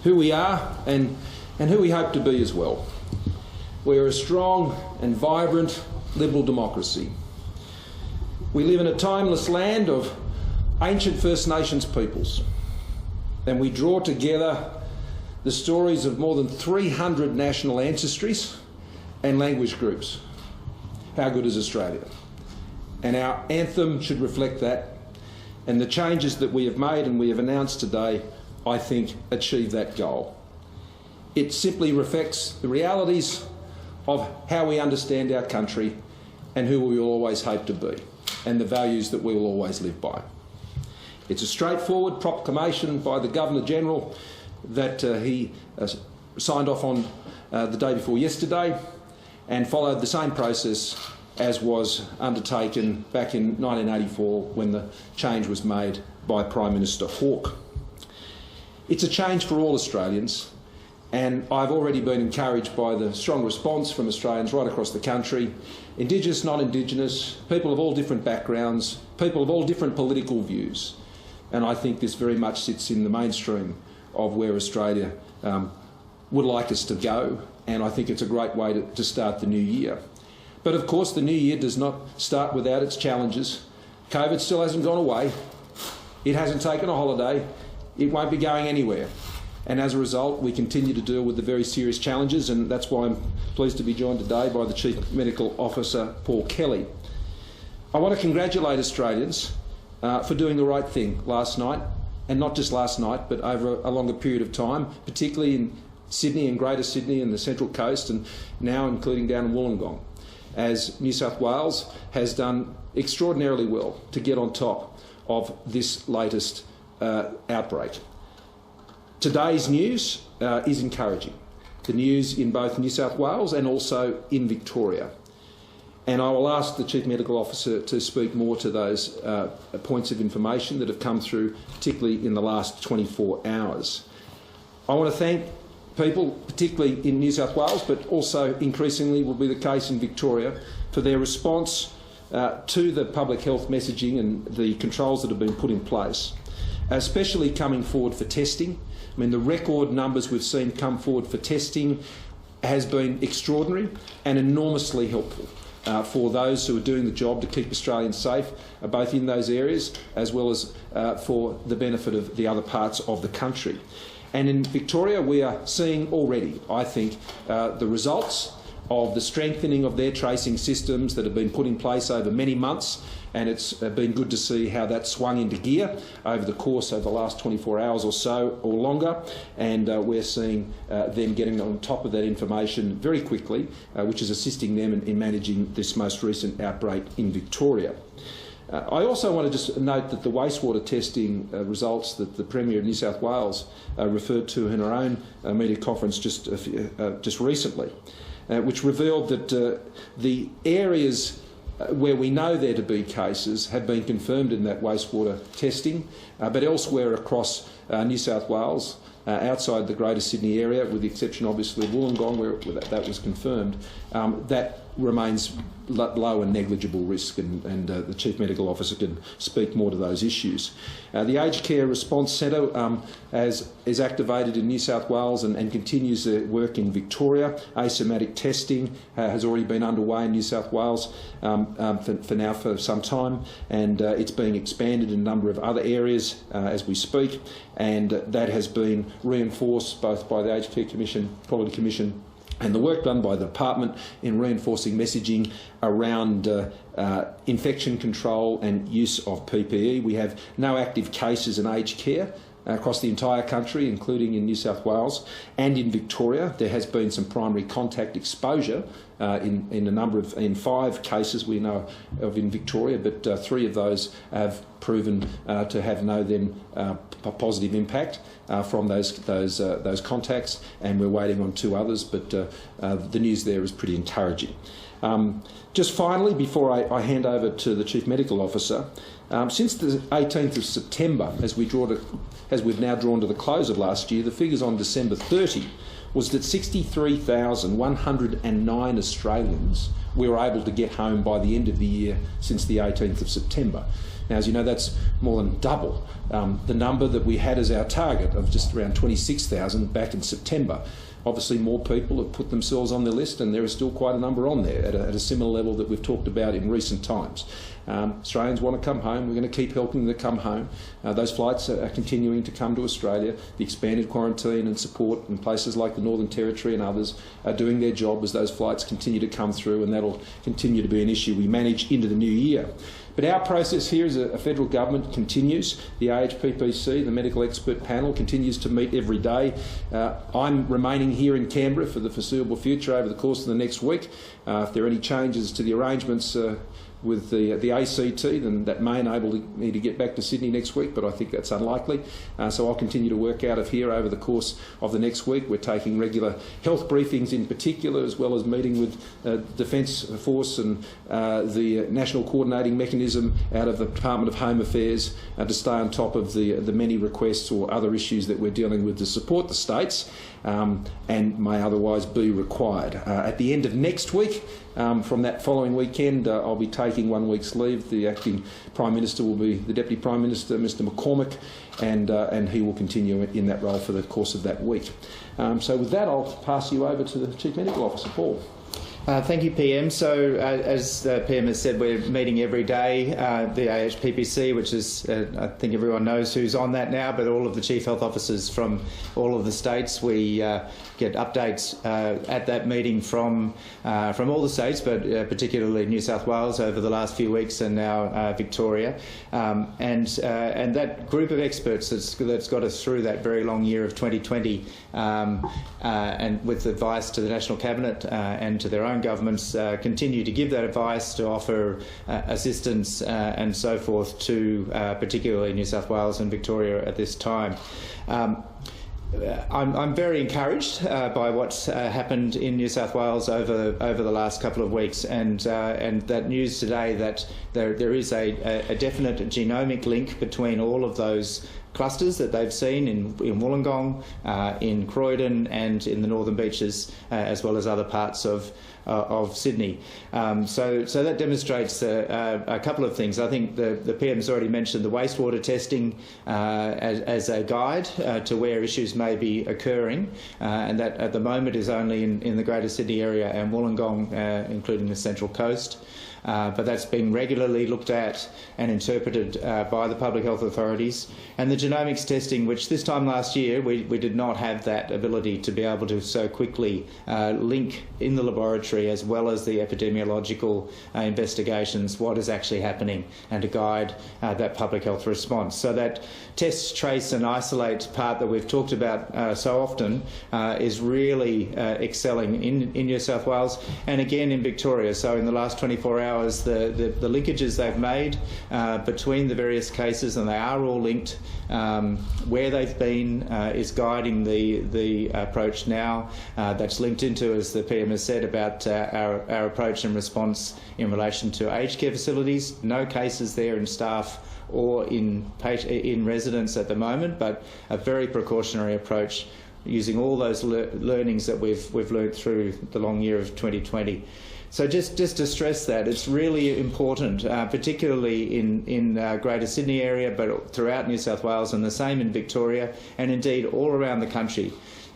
who we are and who we hope to be as well. We're a strong and vibrant liberal democracy. We live in a timeless land of ancient First Nations peoples, and we draw together the stories of more than 300 national ancestries and language groups. How good is Australia? And our anthem should reflect that, and the changes that we have made and we have announced today, I think, achieve that goal. It simply reflects the realities of how we understand our country and who we will always hope to be, and the values that we will always live by. It's a straightforward proclamation by the Governor-General that he signed off on the day before yesterday, and followed the same process as was undertaken back in 1984 when the change was made by Prime Minister Hawke. It's a change for all Australians, and I've already been encouraged by the strong response from Australians right across the country, Indigenous, non-Indigenous, people of all different backgrounds, people of all different political views. And I think this very much sits in the mainstream of where Australia would like us to go, and I think it's a great way to start the new year. But of course the new year does not start without its challenges. COVID still hasn't gone away, it hasn't taken a holiday, it won't be going anywhere. And as a result, we continue to deal with the very serious challenges, and that's why I'm pleased to be joined today by the Chief Medical Officer, Paul Kelly. I want to congratulate Australians for doing the right thing last night, and not just last night, but over a longer period of time, particularly in Sydney and Greater Sydney and the Central Coast, and now including down in Wollongong, as New South Wales has done extraordinarily well to get on top of this latest outbreak. Today's news is encouraging. The news in both New South Wales and also in Victoria. And I will ask the Chief Medical Officer to speak more to those points of information that have come through, particularly in the last 24 hours. I want to thank people, particularly in New South Wales, but also increasingly will be the case in Victoria, for their response to the public health messaging and the controls that have been put in place, especially coming forward for testing. I mean, the record numbers we've seen come forward for testing has been extraordinary and enormously helpful for those who are doing the job to keep Australians safe, both in those areas as well as for the benefit of the other parts of the country. And in Victoria, we are seeing already, I think, the results of the strengthening of their tracing systems that have been put in place over many months, and it's been good to see how that swung into gear over the course of the last 24 hours or so or longer, and we're seeing them getting on top of that information very quickly, which is assisting them in managing this most recent outbreak in Victoria. I also want to just note that the wastewater testing results that the Premier of New South Wales referred to in her own media conference just recently, which revealed that the areas where we know there to be cases have been confirmed in that wastewater testing, but elsewhere across New South Wales, outside the Greater Sydney area, with the exception obviously of Wollongong where that was confirmed, that remains low and negligible risk, and the Chief Medical Officer can speak more to those issues. The Aged Care Response Centre is activated in New South Wales and continues their work in Victoria. Asymptomatic testing has already been underway in New South Wales for some time, and it's being expanded in a number of other areas as we speak, and that has been reinforced both by the Aged Care Commission, Quality Commission, and the work done by the department in reinforcing messaging around infection control and use of PPE. We have no active cases in aged care across the entire country, including in New South Wales and in Victoria. There has been some primary contact exposure in 5 cases we know of in Victoria, but 3 of those have proven to have no positive impact from those contacts, and we're waiting on 2 others, but the news there is pretty encouraging. Just finally, before I hand over to the Chief Medical Officer, since the 18th of September, as we've now drawn to the close of last year, the figures on December 30 was that 63,109 Australians we were able to get home by the end of the year since the 18th of September. Now, as you know, that's more than double the number that we had as our target of just around 26,000 back in September. Obviously, more people have put themselves on the list, and there is still quite a number on there at a similar level that we've talked about in recent times. Australians want to come home. We're going to keep helping them come home. Those flights are continuing to come to Australia. The expanded quarantine and support in places like the Northern Territory and others are doing their job as those flights continue to come through, and that'll continue to be an issue we manage into the new year. But our process here as a federal government continues. The AHPPC, the medical expert panel, continues to meet every day. I'm remaining here in Canberra for the foreseeable future over the course of the next week. If there are any changes to the arrangements with the ACT, then that may enable me to get back to Sydney next week, but I think that's unlikely. So I'll continue to work out of here over the course of the next week. We're taking regular health briefings in particular, as well as meeting with Defence Force and the National Coordinating Mechanism out of the Department of Home Affairs to stay on top of the many requests or other issues that we're dealing with to support the states and may otherwise be required. At the end of next week, from that following weekend, I'll be taking 1 week's leave. The acting Prime Minister will be the Deputy Prime Minister, Mr McCormick, and he will continue in that role for the course of that week. So with that, I'll pass you over to the Chief Medical Officer, Paul. Thank you, PM. So, as the PM has said, we're meeting every day. The AHPPC, which is, I think everyone knows who's on that now, but all of the Chief Health Officers from all of the states, we get updates at that meeting from all the states, but particularly New South Wales over the last few weeks, and now Victoria. And that group of experts that's got us through that very long year of 2020, and with advice to the National Cabinet and to their own governments, continue to give that advice, to offer assistance and so forth to particularly New South Wales and Victoria at this time. I'm very encouraged by what's happened in New South Wales over the last couple of weeks, and that news today that there is a definite genomic link between all of those clusters that they've seen in Wollongong, in Croydon, and in the Northern Beaches, as well as other parts of Sydney. So that demonstrates a couple of things. I think the PM's already mentioned the wastewater testing as a guide to where issues may be occurring, and that at the moment is only in the Greater Sydney area and Wollongong, including the Central Coast. But that's being regularly looked at and interpreted by the public health authorities. And the genomics testing, which this time last year we did not have that ability to be able to so quickly link in the laboratory, as well as the epidemiological investigations, what is actually happening, and to guide that public health response. So that test, trace and isolate part that we've talked about so often is really excelling in New South Wales, and again in Victoria. So in the last 24 hours, the linkages they've made between the various cases, and they are all linked, where they've been is guiding the approach now. That's linked into, as the PM has said, about our approach and response in relation to aged care facilities. No cases there in staff or in residents at the moment, but a very precautionary approach using all those learnings that we've learned through the long year of 2020. So just to stress that, it's really important, particularly in Greater Sydney area, but throughout New South Wales, and the same in Victoria, and indeed all around the country.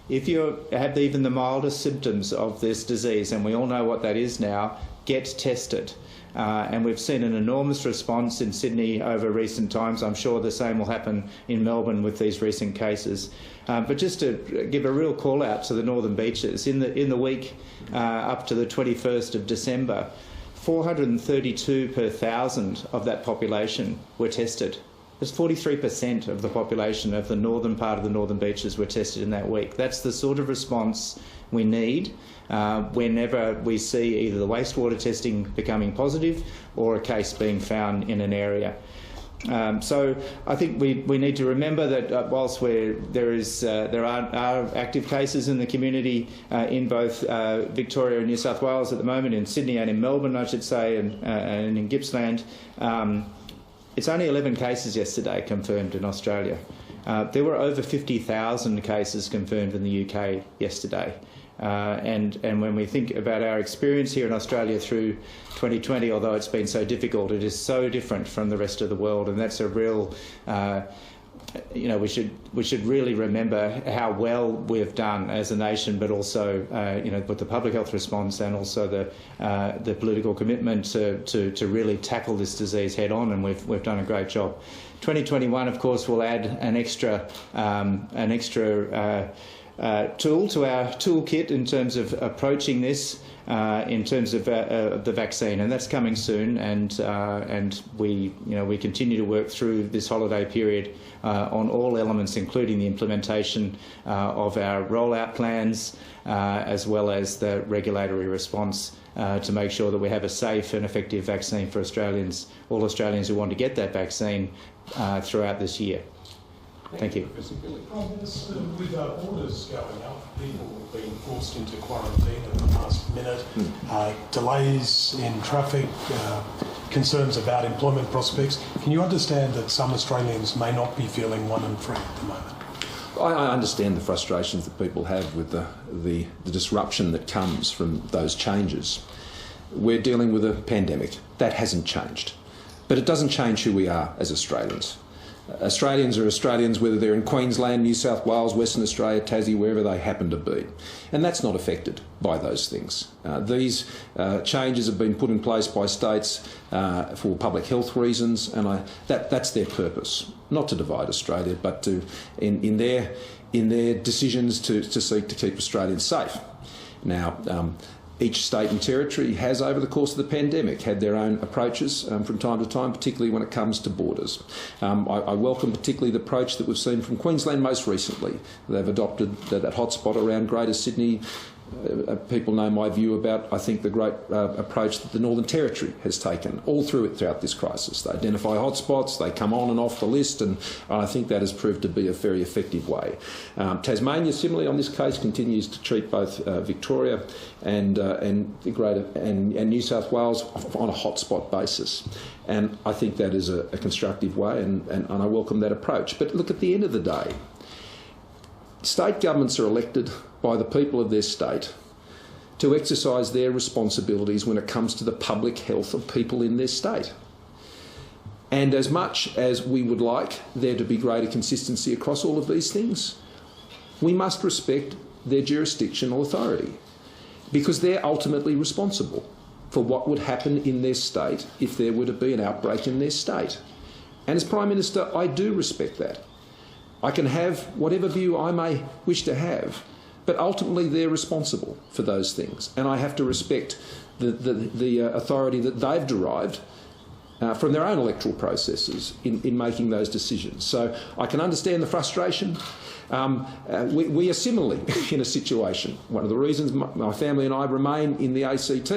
If you have even the mildest symptoms of this disease, and we all know what that is now, get tested. And we've seen an enormous response in Sydney over recent times. I'm sure the same will happen in Melbourne with these recent cases. But just to give a real call out to the Northern Beaches, in the week up to the 21st of December, 432 per 1,000 of that population were tested. That's 43% of the population of the northern part of the Northern Beaches were tested in that week. That's the sort of response we need whenever we see either the wastewater testing becoming positive or a case being found in an area. So I think we need to remember that whilst there are active cases in the community in both Victoria and New South Wales at the moment, in Sydney and in Melbourne, I should say, and in Gippsland, it's only 11 cases yesterday confirmed in Australia. There were over 50,000 cases confirmed in the UK yesterday. And when we think about our experience here in Australia through 2020, although it's been so difficult, it is so different from the rest of the world, and that's a real we should really remember how well we've done as a nation, but also with the public health response and also the political commitment to really tackle this disease head on, and we've done a great job. 2021, of course, will add an extra tool to our toolkit in terms of approaching this. In terms of the vaccine, and that's coming soon, and we continue to work through this holiday period on all elements, including the implementation of our rollout plans, as well as the regulatory response to make sure that we have a safe and effective vaccine for Australians, all Australians who want to get that vaccine throughout this year. Thank you. Prime Minister, with borders going up, people being forced into quarantine at the last minute, delays in traffic, concerns about employment prospects, can you understand that some Australians may not be feeling one and free at the moment? I understand the frustrations that people have with the disruption that comes from those changes. We're dealing with a pandemic. That hasn't changed. But it doesn't change who we are as Australians. Australians are Australians whether they're in Queensland, New South Wales, Western Australia, Tassie, wherever they happen to be. And that's not affected by those things. These changes have been put in place by states for public health reasons, and that's their purpose, not to divide Australia, but to in their decisions to seek to keep Australians safe. Now, each state and territory has, over the course of the pandemic, had their own approaches from time to time, particularly when it comes to borders. I welcome particularly the approach that we've seen from Queensland most recently. They've adopted that hotspot around Greater Sydney. People know my view about, I think, the great approach that the Northern Territory has taken all throughout this crisis. They identify hotspots, they come on and off the list, and I think that has proved to be a very effective way. Tasmania, similarly on this case, continues to treat both Victoria and New South Wales on a hotspot basis. And I think that is a constructive way, and I welcome that approach. But look, at the end of the day, state governments are elected by the people of their state to exercise their responsibilities when it comes to the public health of people in their state. And as much as we would like there to be greater consistency across all of these things, we must respect their jurisdictional authority, because they're ultimately responsible for what would happen in their state if there were to be an outbreak in their state. And as Prime Minister, I do respect that. I can have whatever view I may wish to have, but ultimately they're responsible for those things, and I have to respect the authority that they've derived from their own electoral processes in making those decisions. So I can understand the frustration. We are similarly in a situation. One of the reasons my family and I remain in the ACT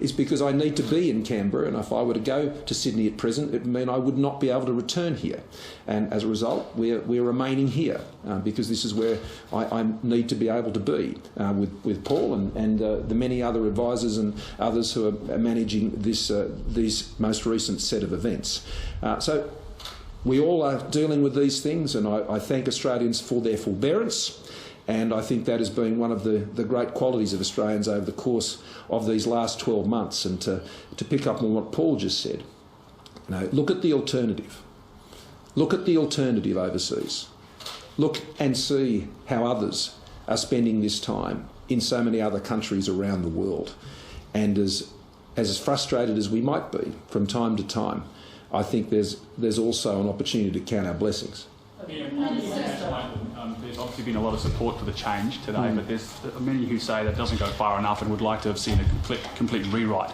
is because I need to be in Canberra, and if I were to go to Sydney at present, it would mean I would not be able to return here. And as a result, we're remaining here because this is where I need to be able to be with Paul and the many other advisors and others who are managing these most recent set of events. So we all are dealing with these things, and I thank Australians for their forbearance, and I think that has been one of the great qualities of Australians over the course of these last 12 months. And to pick up on what Paul just said, look at the alternative. Look at the alternative overseas. Look and see how others are spending this time in so many other countries around the world. And as frustrated as we might be from time to time, I think there's also an opportunity to count our blessings. There's obviously been a lot of support for the change today, but there's many who say that doesn't go far enough and would like to have seen a complete rewrite.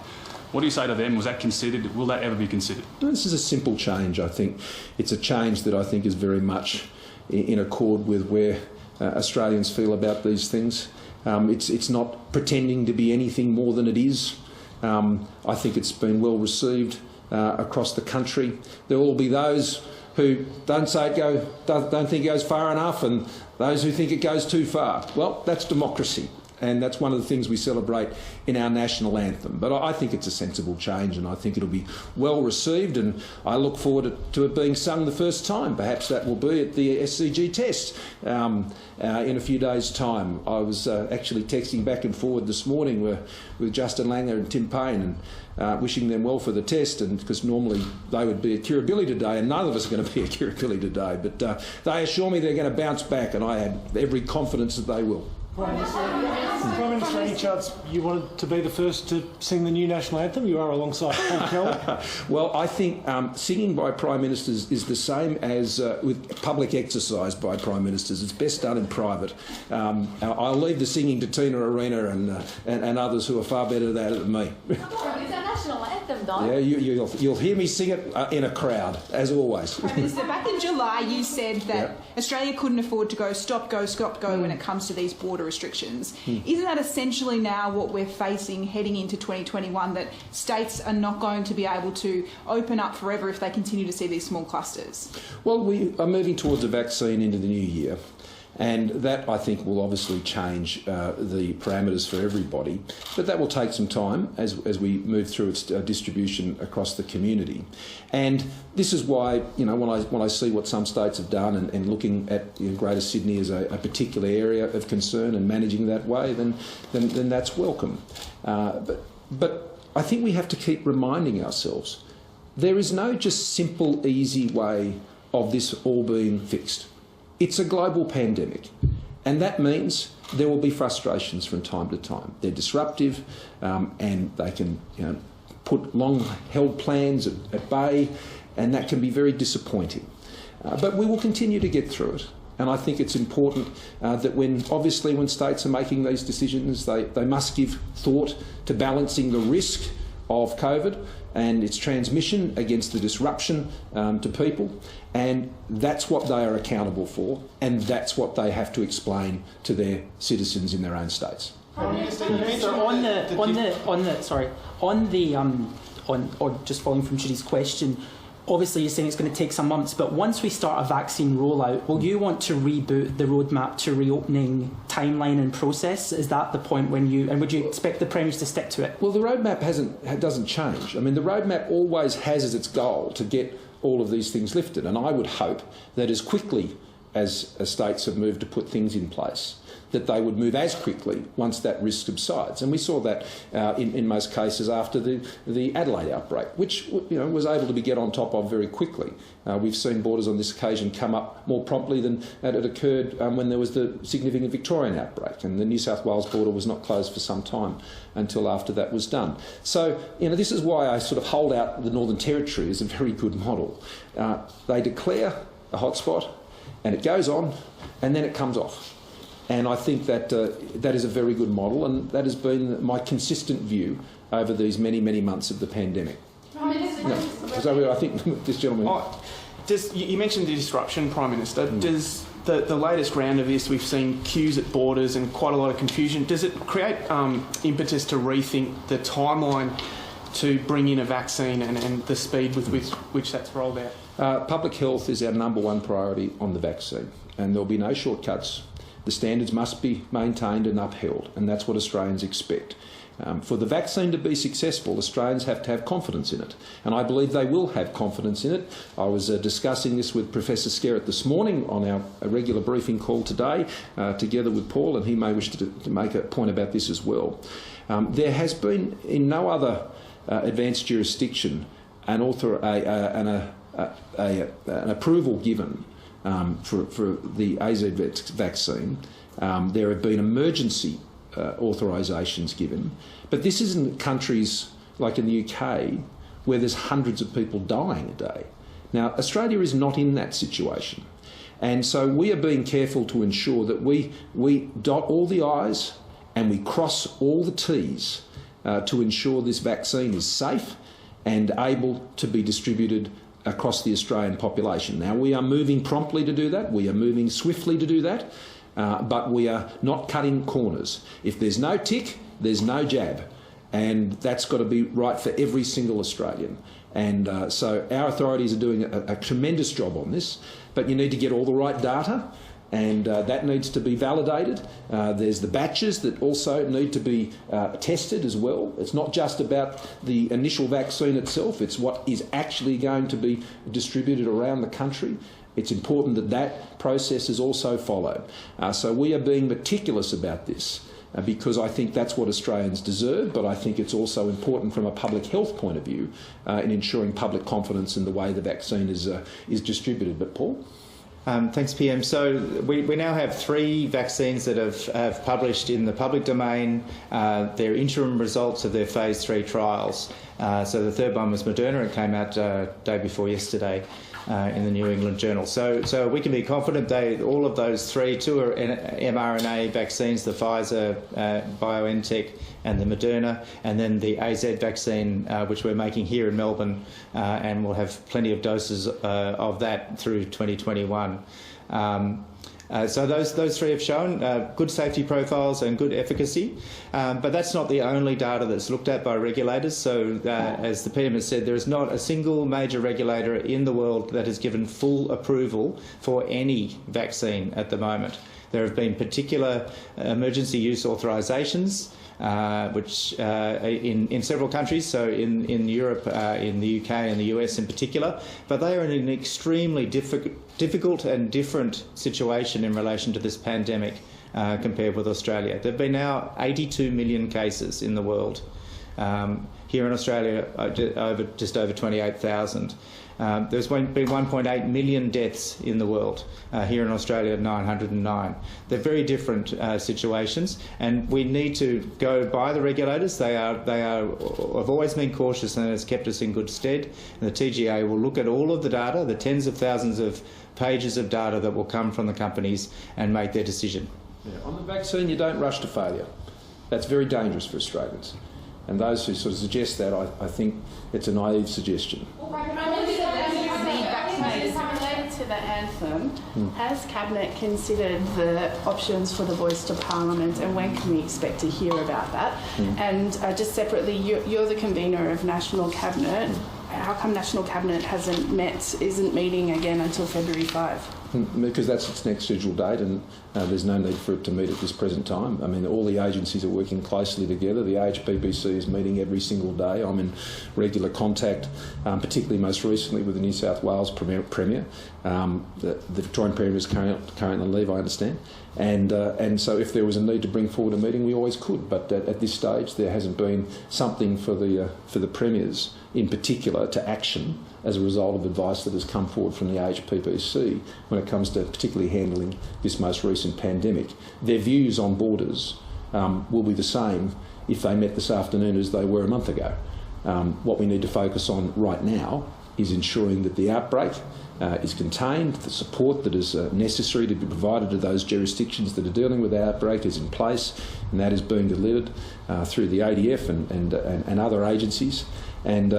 What do you say to them? Was that considered? Will that ever be considered? This is a simple change, I think. It's a change that I think is very much in accord with where Australians feel about these things. It's not pretending to be anything more than it is. I think it's been well received across the country. There will be those who don't think it goes far enough, and those who think it goes too far. Well, that's democracy. And that's one of the things we celebrate in our national anthem. But I think it's a sensible change, and I think it'll be well received, and I look forward to it being sung the first time. Perhaps that will be at the SCG test in a few days' time. I was actually texting back and forward this morning with Justin Langer and Tim Payne, and wishing them well for the test, and because normally they would be at Kirribilli today, and none of us are going to be at Kirribilli today. But they assure me they're going to bounce back, and I have every confidence that they will. Prime Minister, any chance you wanted to be the first to sing the new national anthem? You are alongside Paul Kelly. Well, I think singing by Prime Ministers is the same as with public exercise by Prime Ministers. It's best done in private. I'll leave the singing to Tina Arena and others who are far better at that than me. It's our national anthem, Don. Yeah, you'll hear me sing it in a crowd, as always. Prime Minister, back in July you said that Australia couldn't afford to go stop, go when it comes to these border restrictions. Isn't that essentially now what we're facing heading into 2021, that states are not going to be able to open up forever if they continue to see these small clusters? Well, we are moving towards a vaccine into the new year, and that, I think, will obviously change the parameters for everybody. But that will take some time as we move through its distribution across the community. And this is why, when I see what some states have done and looking at Greater Sydney as a particular area of concern and managing that way, then that's welcome. But I think we have to keep reminding ourselves there is no just simple, easy way of this all being fixed. It's a global pandemic, and that means there will be frustrations from time to time. They're disruptive, and they can put long-held plans at bay, and that can be very disappointing. But we will continue to get through it, and I think it's important that when states are making these decisions, they must give thought to balancing the risk of COVID and its transmission against the disruption to people, and that's what they are accountable for, and that's what they have to explain to their citizens in their own states. Just following from Judy's question, obviously you're saying it's going to take some months, but once we start a vaccine rollout, will you want to reboot the roadmap to reopening timeline and process? Is that the point would you expect the Premiers to stick to it? Well, the roadmap doesn't change. I mean, the roadmap always has as its goal to get all of these things lifted, and I would hope that as quickly as states have moved to put things in place, that they would move as quickly once that risk subsides. And we saw that in most cases after the Adelaide outbreak, which was able to be get on top of very quickly. We've seen borders on this occasion come up more promptly than it occurred when there was the significant Victorian outbreak, and the New South Wales border was not closed for some time until after that was done. So, this is why I sort of hold out the Northern Territory as a very good model. They declare a hotspot, and it goes on, and then it comes off. And I think that that is a very good model, and that has been my consistent view over these many, many months of the pandemic. So I think this gentleman... You mentioned the disruption, Prime Minister. Does the latest round of this, we've seen queues at borders and quite a lot of confusion. Does it create impetus to rethink the timeline to bring in a vaccine and the speed with which that's rolled out? Public health is our number one priority on the vaccine, and there'll be no shortcuts. The standards must be maintained and upheld, and that's what Australians expect. For the vaccine to be successful, Australians have to have confidence in it, and I believe they will have confidence in it. I was discussing this with Professor Skerritt this morning on our regular briefing call today, together with Paul, and he may wish to make a point about this as well. There has been, in no other advanced jurisdiction, an approval given for the AZ vaccine. There have been emergency authorisations given, but this isn't countries like in the UK where there's hundreds of people dying a day. Now, Australia is not in that situation, and so we are being careful to ensure that we dot all the I's and we cross all the T's to ensure this vaccine is safe and able to be distributed across the Australian population. Now, we are moving promptly to do that. We are moving swiftly to do that. But we are not cutting corners. If there's no tick, there's no jab. And that's got to be right for every single Australian. And so our authorities are doing a tremendous job on this. But you need to get all the right data, and that needs to be validated. There's the batches that also need to be tested as well. It's not just about the initial vaccine itself, it's what is actually going to be distributed around the country. It's important that that process is also followed. So we are being meticulous about this because I think that's what Australians deserve, but I think it's also important from a public health point of view in ensuring public confidence in the way the vaccine is distributed. But Paul? Thanks, PM. So we now have 3 vaccines that have published in the public domain their interim results of their phase 3 trials. So the third one was Moderna. It came out day before yesterday in the New England Journal. So we can be confident all of those 3, 2 are mRNA vaccines, the Pfizer, BioNTech and the Moderna, and then the AZ vaccine, which we're making here in Melbourne, and we'll have plenty of doses of that through 2021. So those 3 have shown good safety profiles and good efficacy, but that's not the only data that's looked at by regulators. So as the PM has said, there is not a single major regulator in the world that has given full approval for any vaccine at the moment. There have been particular emergency use authorisations, which in several countries, so in Europe, in the UK and the US in particular, but they are in an extremely difficult and different situation in relation to this pandemic compared with Australia. There have been now 82 million cases in the world. Here in Australia, just over 28,000. There's been 1.8 million deaths in the world. Here in Australia, 909. They're very different situations, and we need to go by the regulators. They have always been cautious, and it's kept us in good stead. And the TGA will look at all of the data, the tens of thousands of pages of data that will come from the companies, and make their decision. Yeah. On the vaccine, you don't rush to failure. That's very dangerous for Australians. And those who sort of suggest that, I think it's a naive suggestion. Related to the anthem, has Cabinet considered the options for the voice to Parliament, and when can we expect to hear about that? And just separately, you're the convener of National Cabinet. How come National Cabinet isn't meeting again until February 5? Because that's its next scheduled date, and there's no need for it to meet at this present time. I mean, all the agencies are working closely together. The AHPPC is meeting every single day. I'm in regular contact, particularly most recently with the New South Wales Premier. The Victorian Premier is currently on leave, I understand. And so if there was a need to bring forward a meeting, we always could. But at this stage, there hasn't been something for the Premiers in particular to action as a result of advice that has come forward from the AHPPC when it comes to particularly handling this most recent pandemic. Their views on borders will be the same if they met this afternoon as they were a month ago. What we need to focus on right now is ensuring that the outbreak is contained, the support that is necessary to be provided to those jurisdictions that are dealing with the outbreak is in place, and that is being delivered through the ADF and other agencies. And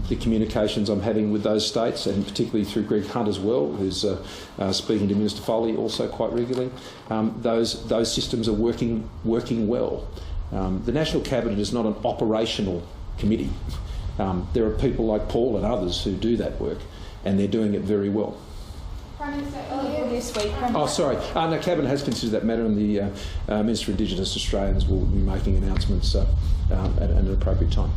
the communications I'm having with those states, and particularly through Greg Hunt as well, who's speaking to Minister Foley also quite regularly, those systems are working well. The National Cabinet is not an operational committee. There are people like Paul and others who do that work, and they're doing it very well. Prime Minister, earlier this week... No, Cabinet has considered that matter, and the Minister for Indigenous Australians will be making announcements at an appropriate time.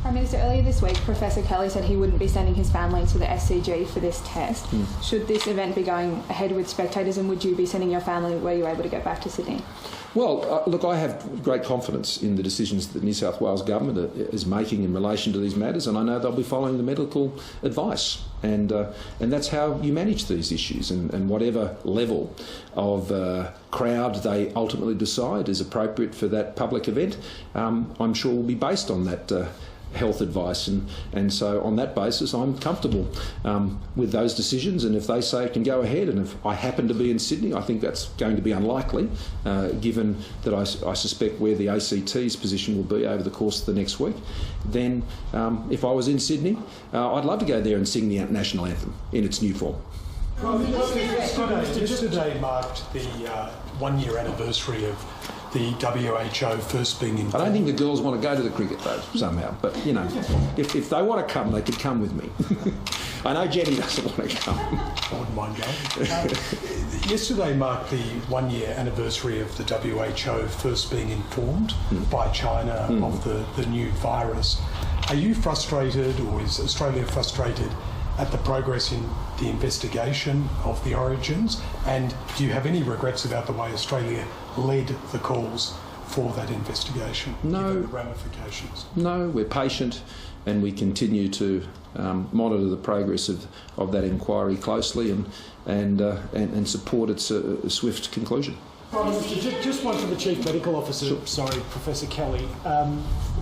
Prime Minister, earlier this week, Professor Kelly said he wouldn't be sending his family to the SCG for this test. Should this event be going ahead with spectators, and would you be sending your family? Were you able to get back to Sydney? Well, look, I have great confidence in the decisions that the New South Wales Government is making in relation to these matters, and I know they'll be following the medical advice. And that's how you manage these issues, and whatever level of crowd they ultimately decide is appropriate for that public event, I'm sure will be based on that health advice, and so on that basis I'm comfortable with those decisions, and if they say it can go ahead, and if I happen to be in Sydney, I think that's going to be unlikely given that I suspect where the ACT's position will be over the course of the next week. Then if I was in Sydney, I'd love to go there and sing the national anthem in its new form. Yesterday marked the 1-year anniversary of the WHO first being in... I don't think the girls want to go to the cricket, though, somehow. But, you know, if they want to come, they could come with me. I know Jenny doesn't want to come. I wouldn't mind going. Yesterday marked the 1-year anniversary of the WHO first being informed by China of the new virus. Are you frustrated, or is Australia frustrated at the progress in the investigation of the origins? And do you have any regrets about the way Australia led the calls for that investigation, given the ramifications? No, we're patient and we continue to monitor the progress of that inquiry closely and support its swift conclusion. Prime Minister, just one for the Chief Medical Officer. Sure. Sorry, Professor Kelly.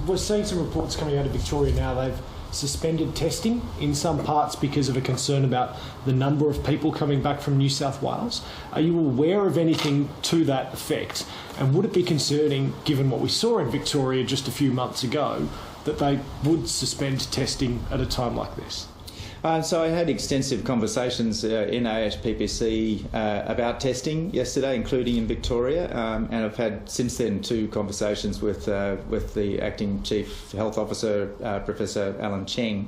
We're seeing some reports coming out of Victoria now. They've suspended testing in some parts because of a concern about the number of people coming back from New South Wales. Are you aware of anything to that effect? And would it be concerning, given what we saw in Victoria just a few months ago, that they would suspend testing at a time like this? So I had extensive conversations in AHPPC about testing yesterday, including in Victoria, and I've had since then 2 conversations with the Acting Chief Health Officer, Professor Alan Cheng,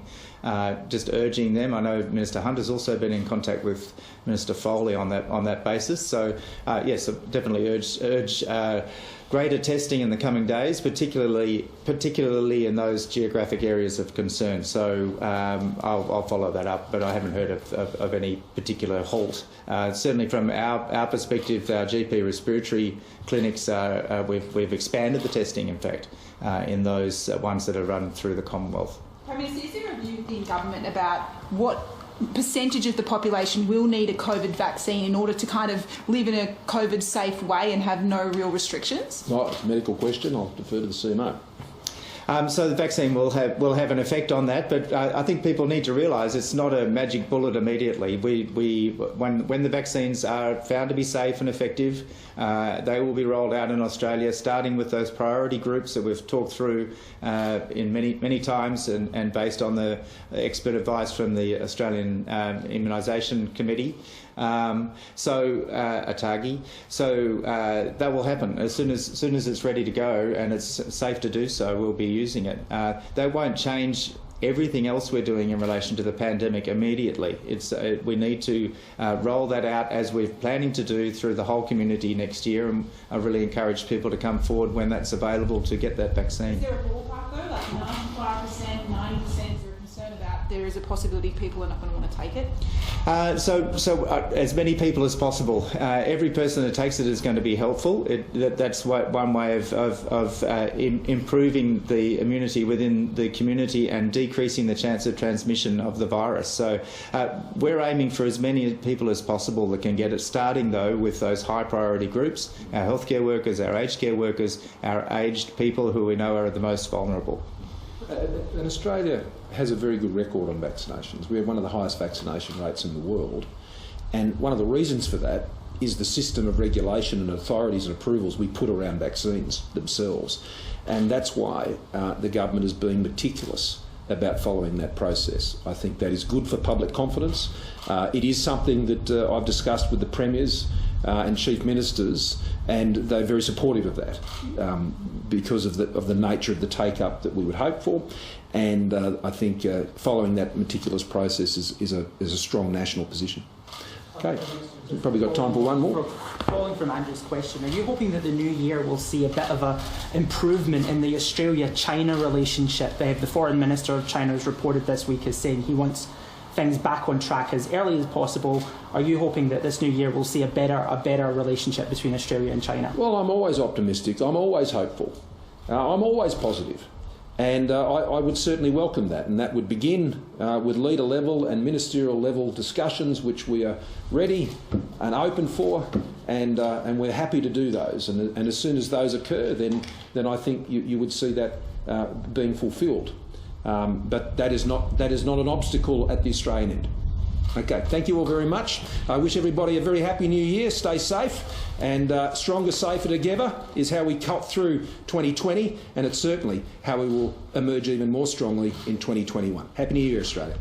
just urging them. I know Minister Hunt has also been in contact with Minister Foley on that basis. So yes, I definitely urge greater testing in the coming days, particularly in those geographic areas of concern. So I'll follow that up, but I haven't heard of any particular halt. Certainly from our perspective, our GP respiratory clinics, we've expanded the testing, in fact, in those ones that are run through the Commonwealth. Prime Minister, is there a view in government about what percentage of the population will need a COVID vaccine in order to kind of live in a COVID safe way and have no real restrictions? Well, it's a medical question. I'll defer to the CMO. So the vaccine will have an effect on that, but I think people need to realise it's not a magic bullet immediately. When the vaccines are found to be safe and effective, they will be rolled out in Australia, starting with those priority groups that we've talked through in many times, and based on the expert advice from the Australian Immunisation Committee. ATAGI. So that will happen as soon as it's ready to go and it's safe to do so. We'll be using it. That won't change everything else we're doing in relation to the pandemic immediately. We need to roll that out as we're planning to do through the whole community next year, and I really encourage people to come forward when that's available to get that vaccine. Is there a ballpark though, like 95%, 90%? There is a possibility people are not going to want to take it? So as many people as possible. Every person that takes it is going to be helpful. That's one way of improving the immunity within the community and decreasing the chance of transmission of the virus. So we're aiming for as many people as possible that can get it, starting though with those high priority groups, our healthcare workers, our aged care workers, our aged people who we know are the most vulnerable. And Australia has a very good record on vaccinations. We have one of the highest vaccination rates in the world, and one of the reasons for that is the system of regulation and authorities and approvals we put around vaccines themselves, and that's why the government is being meticulous about following that process. I think that is good for public confidence. It is something that I've discussed with the premiers and chief ministers, and they're very supportive of that because of the nature of the take-up that we would hope for. And I think following that meticulous process is a strong national position. Okay, we've probably got time for one more. Following from Andrew's question, are you hoping that the new year will see a bit of an improvement in the Australia-China relationship? The Foreign Minister of China has reported this week as saying he wants things back on track as early as possible. Are you hoping that this new year will see a better relationship between Australia and China? Well, I'm always optimistic. I'm always hopeful. I'm always positive. And I would certainly welcome that. And that would begin with leader level and ministerial level discussions, which we are ready and open for, and we're happy to do those. And as soon as those occur, then I think you would see that being fulfilled. But that is not an obstacle at the Australian end. Okay, thank you all very much. I wish everybody a very happy new year. Stay safe, and stronger, safer together is how we cut through 2020, and it's certainly how we will emerge even more strongly in 2021. Happy New Year, Australia.